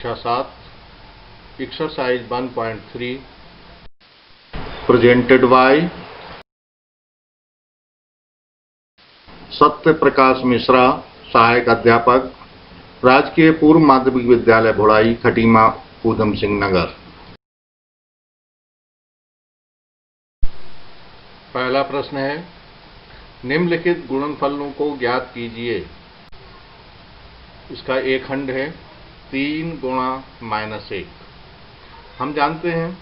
कक्षा 7 exercise 1.3 presented by Satya Prakash Mishra, सहायक अध्यापक, राजकीय पूर्व माध्यमिक विद्यालय भोड़ाई, खटीमा, ऊधम सिंह नगर। पहला प्रश्न है, निम्नलिखित गुणनफलों को ज्ञात कीजिए। इसका एक खंड है 3 गुणा -1। हम जानते हैं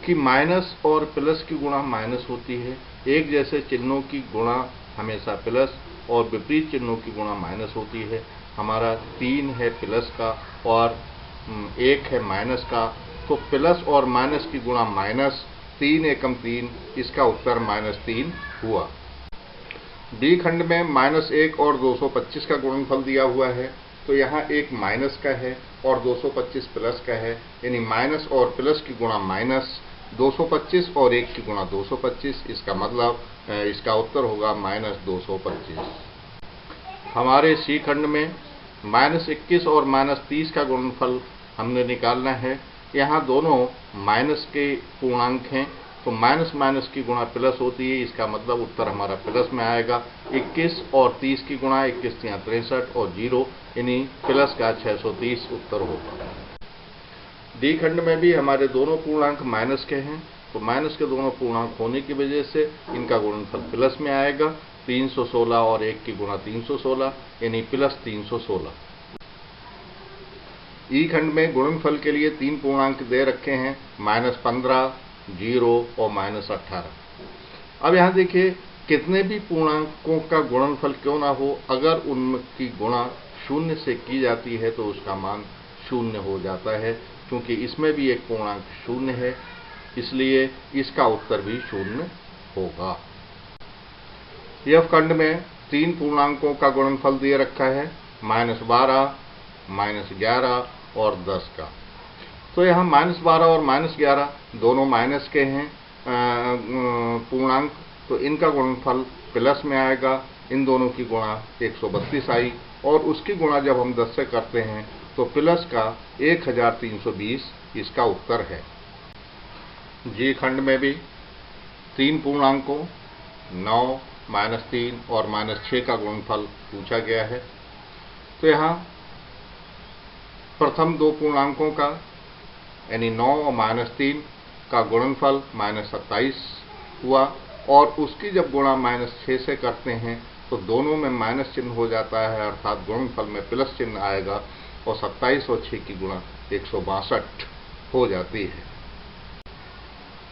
कि माइनस और प्लस की गुणा माइनस होती है। एक जैसे चिन्हों की गुणा हमेशा प्लस और विपरीत चिन्हों की गुणा माइनस होती है। हमारा 3 है प्लस का और 1 है माइनस का, तो प्लस और माइनस की गुणा माइनस, 3 एकम 3, इसका उत्तर -3 हुआ। डी खंड में -1 और 225 का गुणनफल दिया हुआ है, तो यहाँ एक माइनस का है और 225 प्लस का है, यानी माइनस और प्लस की गुणा माइनस, 225 और 1 की गुणा 225, इसका मतलब इसका उत्तर होगा -225। हमारे सी खंड में -21 और -30 का गुणनफल हमने निकालना है। यहाँ दोनों माइनस के पूर्णांक हैं, तो माइनस माइनस की गुणा प्लस होती है, इसका मतलब उत्तर हमारा प्लस में आएगा। 21 और 30 की गुणा 21 या 63 और 0, यानी प्लस का 630 उत्तर होगा। डी खंड में भी हमारे दोनों पूर्णांक माइनस के हैं, तो माइनस के दोनों पूर्णांक होने की वजह से इनका गुणनफल प्लस में आएगा। 316 और 1 की गुणा 316, यानी प्लस 316। ई खंड में गुणनफल के लिए 3 पूर्णांक दे रखे हैं, -15, 0 और -18। अब यहाँ देखिए, कितने भी पूर्णांकों का गुणनफल क्यों ना हो, अगर उनकी गुणा 0 से की जाती है तो उसका मान 0 हो जाता है। क्योंकि इसमें भी एक पूर्णांक 0 है, इसलिए इसका उत्तर भी 0 होगा। एफ खंड में 3 पूर्णांकों का गुणनफल दिए रखा है, -12, -11 और 10 का। तो यहाँ -12 और -11 दोनों माइनस के हैं पूर्णांक, तो इनका गुणनफल प्लस में आएगा। इन दोनों की गुणा 132 आई और उसकी गुणा जब हम 10 से करते हैं तो प्लस का 1320 इसका उत्तर है। जी खंड में भी 3 पूर्णांकों 9, -3 और -6 का गुणनफल पूछा गया है। तो यहाँ प्रथम 2 पूर्णांकों का यानी 9 और -3 का गुणनफल -27 हुआ और उसकी जब गुणा -6 से करते हैं तो दोनों में माइनस चिन्ह हो जाता है, अर्थात गुणनफल में प्लस चिन्ह आएगा और 27 और 6 की गुणा 162 हो जाती है।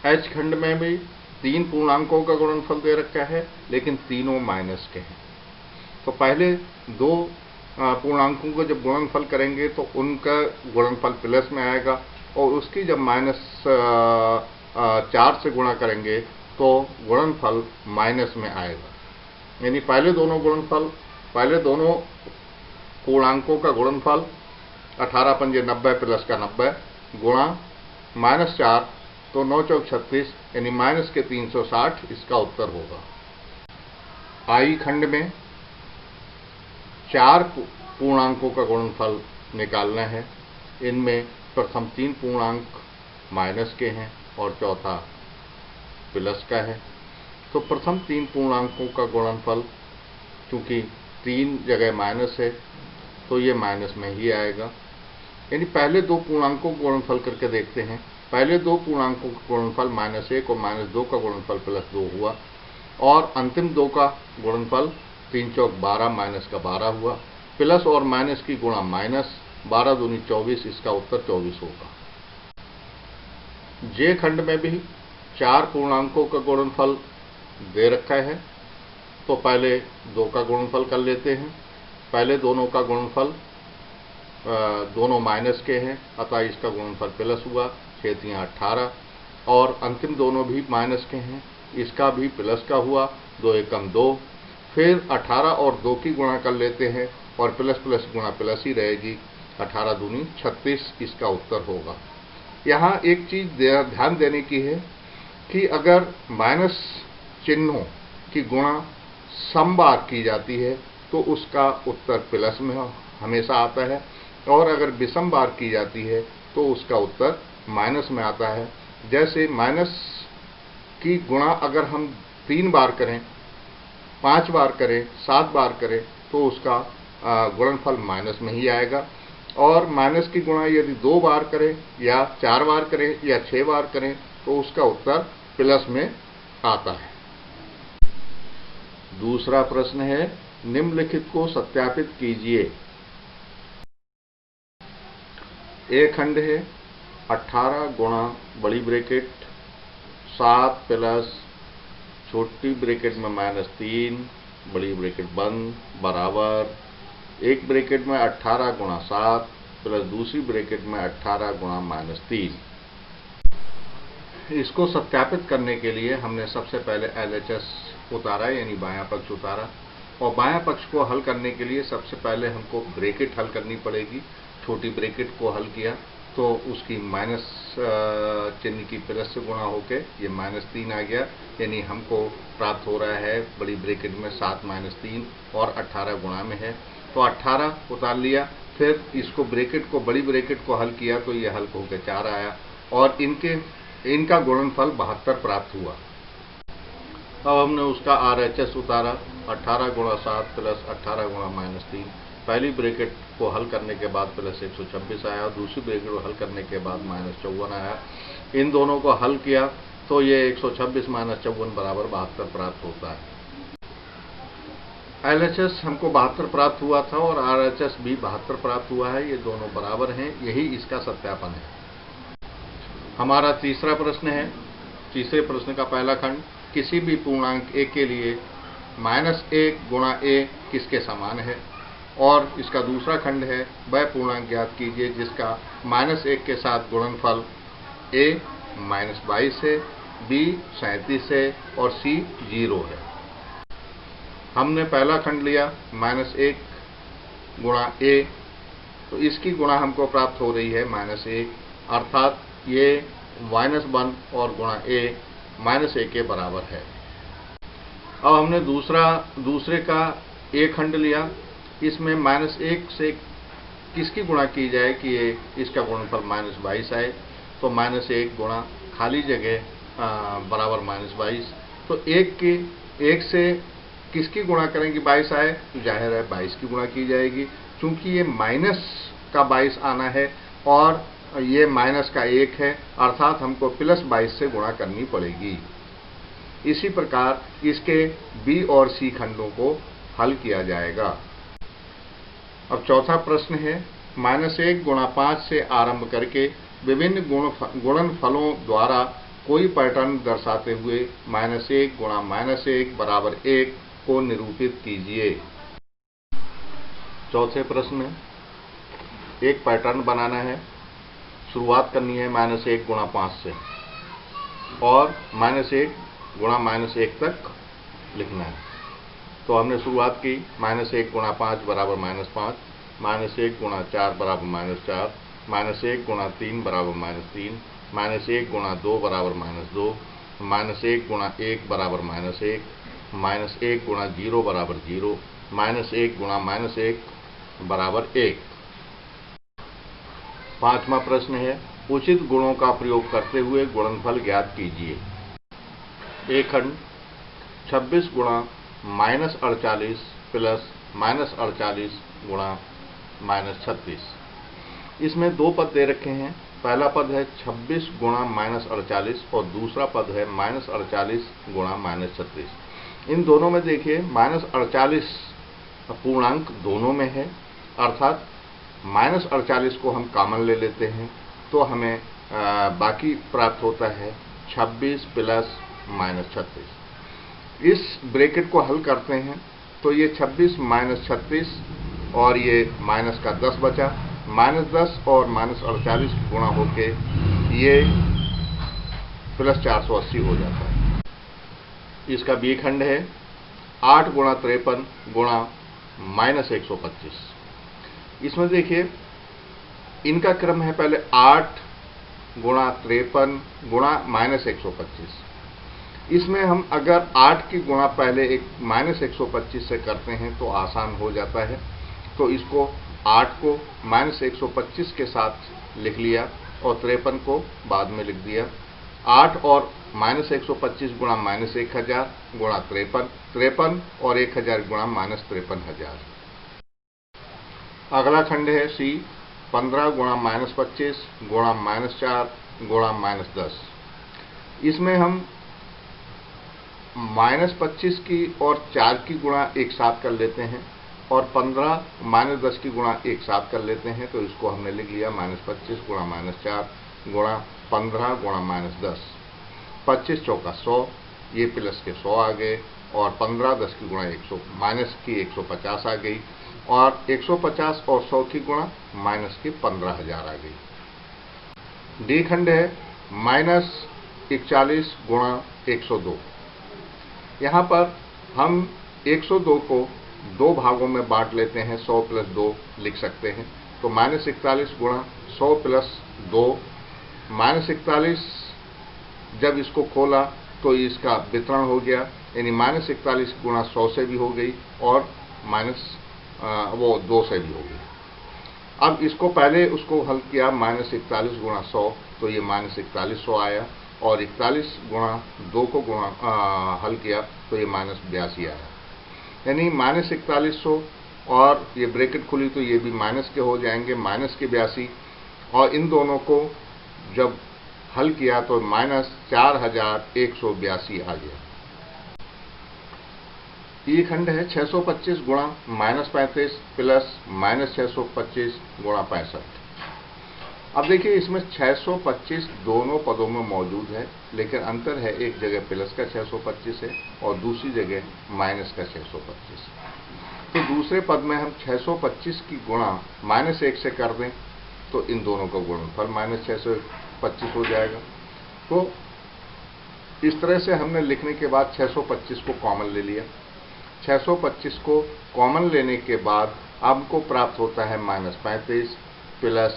एच खंड में भी 3 पूर्णांकों का गुणनफल दे रखा है, लेकिन तीनों माइनस के हैं। तो पहले 2 पूर्णांकों को जब गुणनफल करेंगे तो उनका गुणनफल प्लस में आएगा और उसकी जब -4 से गुणा करेंगे तो गुणनफल माइनस में आएगा। यानी पहले दोनों पूर्णांकों का गुणनफल 18 पंजे 90 प्लस का 90 गुणा -4, तो 9 चौक 36, यानी माइनस के 360, इसका उत्तर होगा। आई खंड में 4 पूर्णांकों का गुणनफल निकालना है। इनमें प्रथम 3 पूर्णांक माइनस के हैं और चौथा प्लस का है। तो प्रथम 3 पूर्णांकों का गुणनफल, चूंकि 3 जगह माइनस है तो ये माइनस में ही आएगा। यानी पहले 2 पूर्णांकों को गुणनफल करके देखते हैं। पहले 2 पूर्णांकों का गुणनफल -1 और -2 का गुणनफल +2 हुआ और अंतिम 2 का गुणनफल 3 चौक 12 माइनस का 12 हुआ। प्लस और माइनस की गुणा माइनस, 12 दूनी 24, इसका उत्तर 24 होगा। जे खंड में भी 4 पूर्णांकों का गुणनफल दे रखा है, तो पहले 2 का गुणनफल कर लेते हैं। पहले दोनों का गुणनफल दोनों माइनस के हैं, अतः इसका गुणनफल प्लस हुआ, 6 × 18 और अंतिम दोनों भी माइनस के हैं, इसका भी प्लस का हुआ, 2 एकम 2। फिर 18 और 2 की गुणा कर लेते हैं और प्लस प्लस गुणा प्लस ही रहेगी, 18 दूनी 36, इसका उत्तर होगा। यहाँ एक चीज ध्यान देने की है कि अगर माइनस चिन्हों की गुणा सम बार की जाती है तो उसका उत्तर प्लस में हमेशा आता है और अगर विषम बार की जाती है तो उसका उत्तर माइनस में आता है। जैसे माइनस की गुणा अगर हम 3 बार करें, 5 बार करें, 7 बार करें तो उसका गुणनफल माइनस में ही आएगा। और माइनस की गुणा यदि 2 बार करें या 4 बार करें या 6 बार करें तो उसका उत्तर प्लस में आता है। दूसरा प्रश्न है, निम्नलिखित को सत्यापित कीजिए। एक खंड है 18 गुणा बड़ी ब्रैकेट 7 प्लस छोटी ब्रैकेट में -3 बड़ी ब्रैकेट बंद बराबर एक ब्रैकेट में 18 गुणा 7 प्लस दूसरी ब्रैकेट में 18 गुणा -3। इसको सत्यापित करने के लिए हमने सबसे पहले LHS उतारा, यानी बायां पक्ष उतारा। और बायां पक्ष को हल करने के लिए सबसे पहले हमको ब्रैकेट हल करनी पड़ेगी। छोटी ब्रैकेट को हल किया तो उसकी माइनस चिन्ह की प्लस से गुणा होके ये -3 आ गया, यानी हमको प्राप्त हो रहा है बड़ी ब्रैकेट में 7 - 3 और 18 गुणा में है तो 18 उतार लिया। फिर इसको ब्रैकेट को बड़ी ब्रैकेट को हल किया तो ये हल होकर 4 आया और इनका गुणनफल 72 प्राप्त हुआ। अब हमने उसका RHS उतारा 18 गुणा 7 प्लस 18 गुणा -3। पहली ब्रैकेट को हल करने के बाद प्लस 126 आया और दूसरी ब्रैकेट को हल करने के बाद -54 आया। इन दोनों को हल किया तो ये 126 - 54 बराबर 72 प्राप्त होता है। LHS हमको 72 प्राप्त हुआ था और RHS भी 72 प्राप्त हुआ है, ये दोनों बराबर हैं, यही इसका सत्यापन है। हमारा तीसरा प्रश्न है, तीसरे प्रश्न का पहला खंड, किसी भी पूर्णांक a के लिए -1 गुणा a किसके समान है। और इसका दूसरा खंड है, वह पूर्णांक ज्ञात कीजिए जिसका -1 के साथ गुणनफल a -22 है, b 37 है और c 0 है। हमने पहला खंड लिया -1 गुणा a, तो इसकी गुणा हमको प्राप्त हो रही है -1, अर्थात ये -1 और गुणा a -1 के बराबर है। अब हमने दूसरे का a खंड लिया, इसमें -1 से किसकी गुणा की जाए कि ये इसका गुणनफल -22 आए, तो -1 गुणा खाली जगह बराबर -22। तो 1 से किसकी गुणा करेंगे 22 आए, तो जाहिर है 22 की गुणा की जाएगी। चूंकि ये माइनस का 22 आना है और ये माइनस का 1 है, अर्थात हमको +22 से गुणा करनी पड़ेगी। इसी प्रकार इसके B और C खंडों को हल किया जाएगा। अब चौथा प्रश्न है, -1 गुणा 5 से आरंभ करके विभिन्न गुणनफलों द्वारा कोई पैटर्न दर्शाते हुए -1 गुणा -1 बराबर 1 को निरूपित कीजिए। चौथे प्रश्न में एक पैटर्न बनाना है। शुरुआत करनी है -1 गुणा 5 से और -1 गुणा -1 तक लिखना है। तो हमने शुरुआत की -1 गुणा 5 बराबर -5, -1 गुणा 4 बराबर -4, -1 गुणा 3 बराबर -3, -1 गुणा 2 बराबर -2, -1 गुणा 1 बराबर -1, -1 गुणा 0 बराबर 0, -1 गुणा -1 बराबर 1। पांचवा प्रश्न है, उचित गुणों का प्रयोग करते हुए गुणनफल ज्ञात कीजिए। एक खंड 26 गुणा -48 प्लस -48 गुणा -36। इसमें दो पद दे रखे हैं। पहला पद है 26 गुणा -48 और दूसरा पद है -48 गुणा -36। इन दोनों में देखिए -48 पूर्णांक दोनों में है, अर्थात -48 को हम कॉमन ले लेते हैं तो हमें बाकी प्राप्त होता है 26 प्लस -36। इस ब्रैकेट को हल करते हैं तो ये 26 - 36 और ये माइनस का 10 बचा, -10 और -48 गुणा होके ये +480 हो जाता है। इसका B खंड है 8 गुणा 53 गुणा -125। इसमें देखिए इनका क्रम है पहले 8 गुणा 53 गुणा -125। इसमें हम अगर 8 की गुणा पहले एक -125 से करते हैं तो आसान हो जाता है। तो इसको 8 को -125 के साथ लिख लिया और 53 को बाद में लिख दिया। 8 और -125 गुणा -1000 गुणा 53, 53 और 1000 गुणा -53000। अगला खंड है सी, 15 गुणा -25 गुणा -4 गुणा -10। इसमें हम -25 की और 4 की गुणा एक साथ कर लेते हैं और 15 -10 की गुणा एक साथ कर लेते हैं। तो इसको हमने लिख लिया -25 गुणा -4 गुणा 15 गुणा -10। 25 चौका 100, ये प्लस के 100 आ गए और 15 10 की गुणा 100 माइनस की 150 आ गई और 150 और 100 की गुणा माइनस की 15000 आ गई। डी खंड है -41 गुणा 102। यहाँ पर हम 102 को दो भागों में बांट लेते हैं, 100 + 2 लिख सकते हैं। तो -41 गुणा 100 + 2, -41 जब इसको खोला तो इसका वितरण हो गया, यानी -41 गुणा 100 से भी हो गई और वो 2 से भी हो गई। अब इसको पहले उसको हल किया -41 गुणा 100, तो ये -4100 आया और 41 गुणा 2 को हल किया तो ये -82 आया। यानी -4100 और ये ब्रैकेट खुली तो ये भी माइनस के हो जाएंगे, -82, और इन दोनों को जब हल किया तो -4182 आ गया। ये खंड है 625 गुणा -35 प्लस -625 गुणा 65। अब देखिए इसमें 625 दोनों पदों में मौजूद है, लेकिन अंतर है, एक जगह प्लस का 625 है और दूसरी जगह माइनस का 625। तो दूसरे पद में हम 625 की गुणा -1 से कर दें तो इन दोनों का गुणनफल -625 हो जाएगा। तो इस तरह से हमने लिखने के बाद 625 को कॉमन ले लिया। 625 को कॉमन लेने के बाद आपको प्राप्त होता है -35 प्लस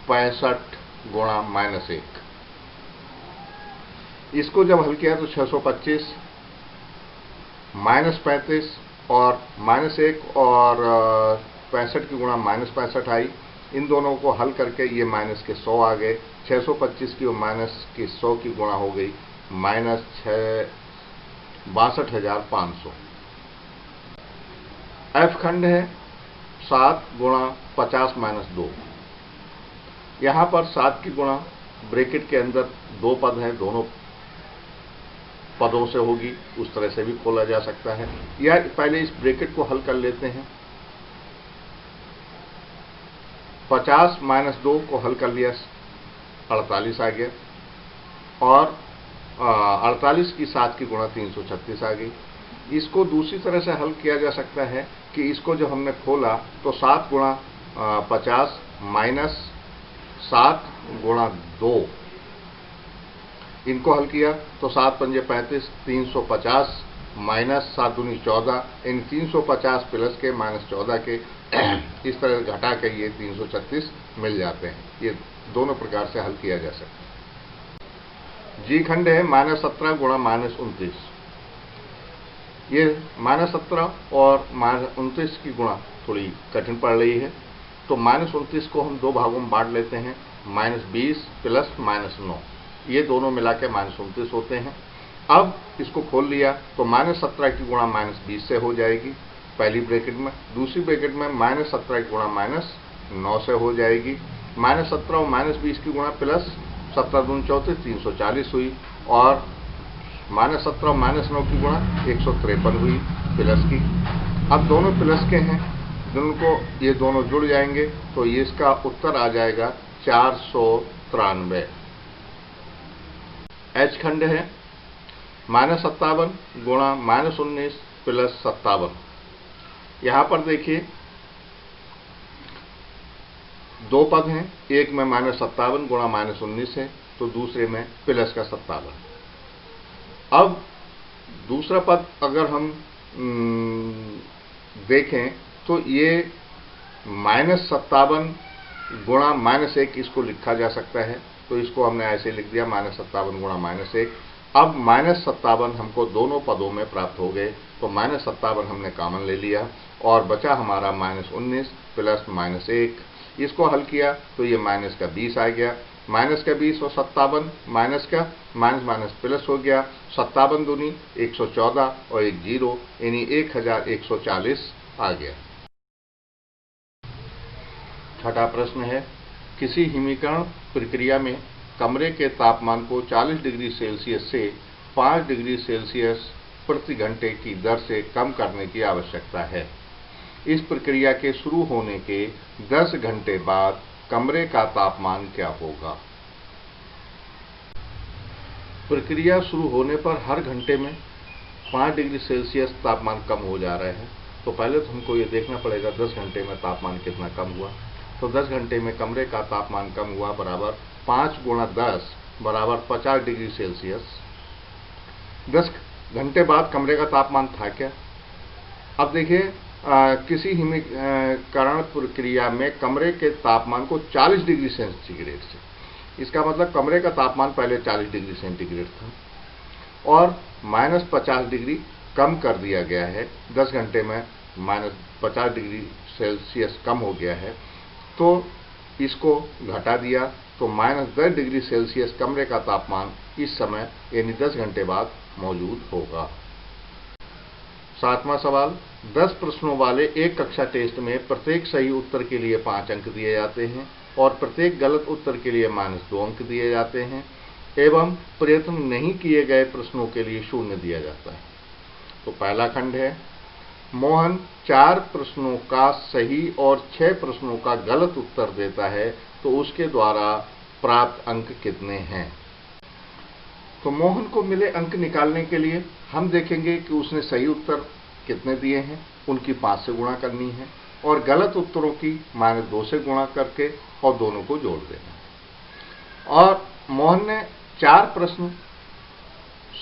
65 गुणा -1। इसको जब हल किया तो 625 -35 और -1 और 65 की गुणा -65 आई। इन दोनों को हल करके ये माइनस के 100 आ गए। 625 की और माइनस की 100 की गुणा हो गई -62,500। एफ खंड है 7 गुणा 50 - 2। यहाँ पर 7 की गुणा ब्रैकेट के अंदर दो पद हैं, दोनों पदों से होगी, उस तरह से भी खोला जा सकता है, या पहले इस ब्रैकेट को हल कर लेते हैं। 50 - 2 को हल कर लिया, 48 आ गया और 48 की 7 की गुणा 336 आ गई। इसको दूसरी तरह से हल किया जा सकता है कि इसको जब हमने खोला तो 7 गुणा 50 माइनस 7 गुणा 2, इनको हल किया तो 7 पंजे 35, 350 माइनस 7 दूनी 14, इन 350 प्लस के -14 के इस तरह घटा के ये 336 मिल जाते हैं। ये दोनों प्रकार से हल किया जा सकता है। जी खंड है -17 गुणा -29। ये -17 और -29 की गुणा थोड़ी कठिन पड़ रही है, तो -29 को हम दो भागों में बांट लेते हैं, -20 प्लस -9, ये दोनों मिला के -29 होते हैं। अब इसको खोल लिया तो -17 की गुणा -20 से हो जाएगी पहली ब्रैकेट में, दूसरी ब्रैकेट में -17 की गुणा -9 से हो जाएगी। -17 और -20 की गुणा प्लस 17 दूनी 34, 340 हुई और -17 और -9 की गुणा 153 हुई प्लस की। अब दोनों प्लस के हैं, दोनों को ये दोनों जुड़ जाएंगे तो ये इसका उत्तर आ जाएगा 493। एच खंड है -57 गुणा -19 प्लस 57। यहाँ पर देखिए दो पद हैं, एक में -57 गुणा -19 है तो दूसरे में प्लस का 57। अब दूसरा पद अगर हम देखें तो ये -57 गुणा -1 इसको लिखा जा सकता है, तो इसको हमने ऐसे लिख दिया -57 गुणा -1 अब -57 हमको दोनों पदों में प्राप्त हो गए, तो -57 हमने कॉमन ले लिया और बचा हमारा -19 प्लस -1। इसको हल किया तो ये माइनस का 20 आ गया। माइनस का 20 और 57 माइनस का माइनस माइनस प्लस हो गया। 57 दूनी 114 और एक 0 यानी 1140 आ गया। छठा प्रश्न है, किसी हिमीकरण प्रक्रिया में कमरे के तापमान को 40 डिग्री सेल्सियस से 5 डिग्री सेल्सियस प्रति घंटे की दर से कम करने की आवश्यकता है। इस प्रक्रिया के शुरू होने के 10 घंटे बाद कमरे का तापमान क्या होगा? प्रक्रिया शुरू होने पर हर घंटे में 5 डिग्री सेल्सियस तापमान कम हो जा रहा है, तो पहले तो हमको ये देखना पड़ेगा 10 घंटे में तापमान कितना कम हुआ। तो 10 घंटे में कमरे का तापमान कम हुआ बराबर 5 गुणा 10 बराबर 50 डिग्री सेल्सियस। 10 घंटे बाद कमरे का तापमान था क्या? अब देखिए, किसी हिमीकरण प्रक्रिया में कमरे के तापमान को 40 डिग्री सेंटीग्रेड से, इसका मतलब कमरे का तापमान पहले 40 डिग्री सेंटीग्रेड था और -50 डिग्री कम कर दिया गया है। 10 घंटे में -50 डिग्री सेल्सियस कम हो गया है, तो इसको घटा दिया तो -10 डिग्री सेल्सियस कमरे का तापमान इस समय यानी 10 घंटे बाद मौजूद होगा। 7वां सवाल, 10 प्रश्नों वाले एक कक्षा टेस्ट में प्रत्येक सही उत्तर के लिए 5 अंक दिए जाते हैं और प्रत्येक गलत उत्तर के लिए -2 अंक दिए जाते हैं एवं प्रयत्न नहीं किए गए प्रश्नों के लिए 0 दिया जाता है। तो पहला खंड है, मोहन 4 प्रश्नों का सही और 6 प्रश्नों का गलत उत्तर देता है, तो उसके द्वारा प्राप्त अंक कितने हैं? तो मोहन को मिले अंक निकालने के लिए हम देखेंगे कि उसने सही उत्तर कितने दिए हैं, उनकी 5 से गुणा करनी है और गलत उत्तरों की -2 से गुणा करके और दोनों को जोड़ देना है। और मोहन ने 4 प्रश्न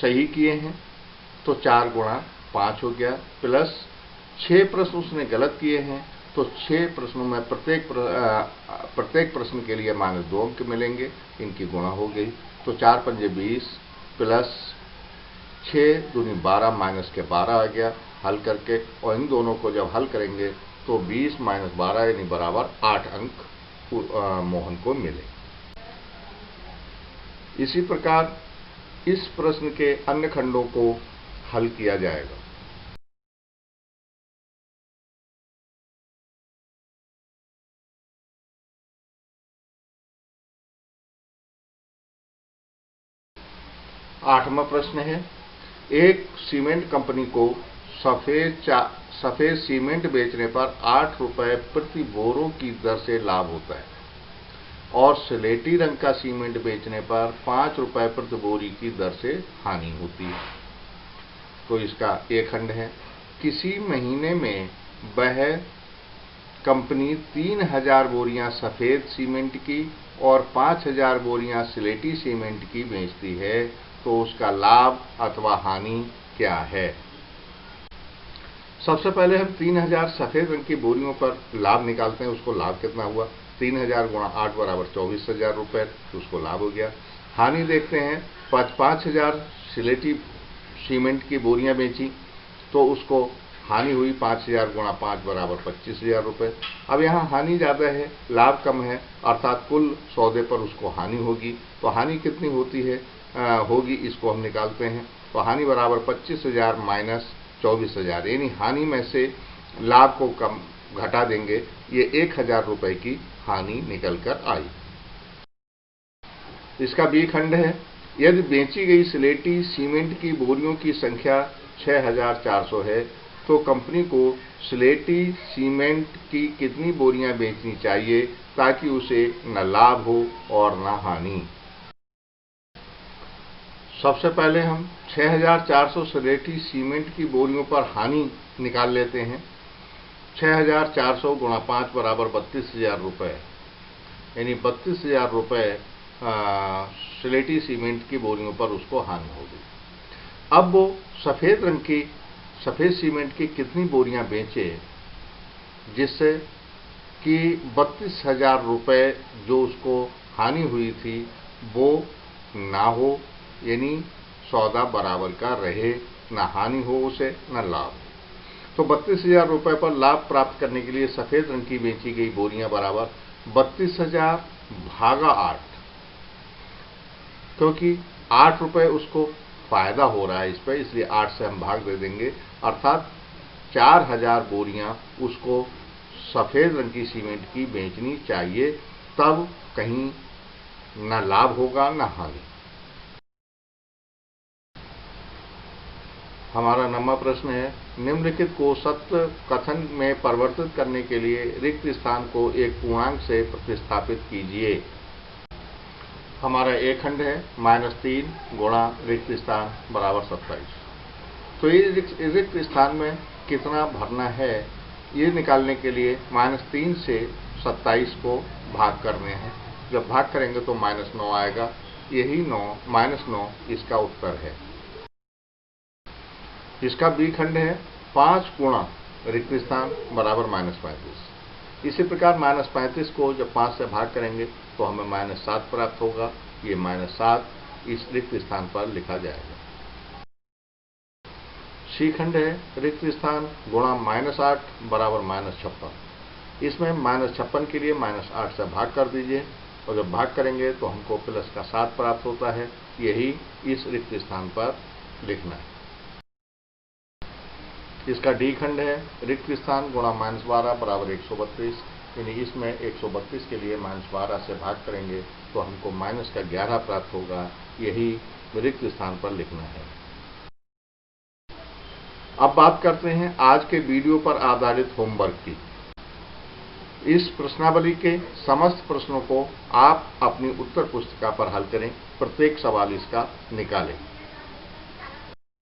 सही किए हैं, तो 4 गुणा 5 हो गया, प्लस 6 प्रश्न उसने गलत किए हैं, तो 6 प्रश्नों में प्रत्येक प्रश्न के लिए -2 अंक मिलेंगे, इनकी गुणा हो गई। तो 4 पंजे 20 प्लस 6 दूनी 12 माइनस के 12 आ गया हल करके, और इन दोनों को जब हल करेंगे तो 20 - 12 यानी बराबर 8 अंक मोहन को मिले। इसी प्रकार इस प्रश्न के अन्य खंडों को हल किया जाएगा। आठवां प्रश्न है, एक सीमेंट कंपनी को सफेद सीमेंट बेचने पर 8 रुपए प्रति बोरों की दर से लाभ होता है और स्लेटी रंग का सीमेंट बेचने पर 5 रुपए प्रति बोरी की दर से हानि होती है। तो इसका एक खंड है, किसी महीने में वह कंपनी 3000 बोरियां सफेद सीमेंट की और 5000 बोरियां स्लेटी सीमेंट की बेचती है, तो उसका लाभ अथवा हानि क्या है? सबसे पहले हम 3000 सफेद रंग की बोरियों पर लाभ निकालते हैं। उसको लाभ कितना हुआ? 3000 गुणा 8 बराबर 24,000 रुपये, तो उसको लाभ हो गया। हानि देखते हैं, 5000 स्लेटी सीमेंट की बोरियां बेची, तो उसको हानि हुई 5000 गुणा 5 बराबर 25,000 रुपये। अब यहाँ हानि ज़्यादा है, लाभ कम है, अर्थात कुल सौदे पर उसको हानि होगी। तो हानि कितनी होती है होगी, इसको हम निकालते हैं। तो हानि बराबर 25,000 माइनस 24,000, यानी हानि में से लाभ को कम घटा देंगे, ये 1000 रुपये की हानि निकल कर आई। इसका बी खंड है, यदि बेची गई स्लेटी सीमेंट की बोरियों की संख्या 6400 है, तो कंपनी को स्लेटी सीमेंट की कितनी बोरियां बेचनी चाहिए ताकि उसे न लाभ हो और न हानि? सबसे पहले हम 6400 स्लेटी सीमेंट की बोरियों पर हानि निकाल लेते हैं। 6400 गुणा 5 बराबर 32,000 रुपये, यानी 32,000 रुपये स्लेटी सीमेंट की बोरियों पर उसको हानि होगी। अब वो सफ़ेद सीमेंट की कितनी बोरियां बेचे जिससे कि 32,000 रुपये जो उसको हानि हुई थी वो ना हो, यानी सौदा बराबर का रहे, न हानि हो उसे न लाभ। तो 32,000 रुपये पर लाभ प्राप्त करने के लिए सफेद रंग की बेची गई बोरियां बराबर 32,000 भागा 8, क्योंकि 8 रुपये उसको फायदा हो रहा है इस पर, इसलिए 8 से हम भाग दे देंगे, अर्थात 4,000 बोरियां उसको सफेद रंग की सीमेंट की बेचनी चाहिए, तब कहीं न लाभ होगा न हानि। हमारा 9वां प्रश्न है, निम्नलिखित को सत्य कथन में परिवर्तित करने के लिए रिक्त स्थान को एक पूर्णांक से प्रतिस्थापित कीजिए। हमारा एक खंड है -3 गुणा रिक्त स्थान बराबर 27। तो ये रिक्त स्थान में कितना भरना है ये निकालने के लिए -3 से 27 को भाग करने हैं। जब भाग करेंगे तो -9 आएगा, यही -9 इसका उत्तर है। इसका बी खंड है 5 गुणा रिक्त स्थान बराबर -35। इसी प्रकार -35 को जब 5 से भाग करेंगे तो हमें -7 प्राप्त होगा, ये -7 इस रिक्त स्थान पर लिखा जाएगा। सी खंड है रिक्त स्थान गुणा -8 बराबर -56। इसमें -56 के लिए -8 से भाग कर दीजिए, और जब भाग करेंगे तो हमको प्लस का 7 प्राप्त होता है, यही इस रिक्त स्थान पर लिखना है। इसका डी खंड है रिक्त स्थान गुणा -12 बराबर 132, यानी इसमें 132 के लिए -12 से भाग करेंगे तो हमको -11 प्राप्त होगा, यही रिक्त स्थान पर लिखना है। अब बात करते हैं आज के वीडियो पर आधारित होमवर्क की। इस प्रश्नावली के समस्त प्रश्नों को आप अपनी उत्तर पुस्तिका पर हल करें, प्रत्येक सवाल इसका निकालें।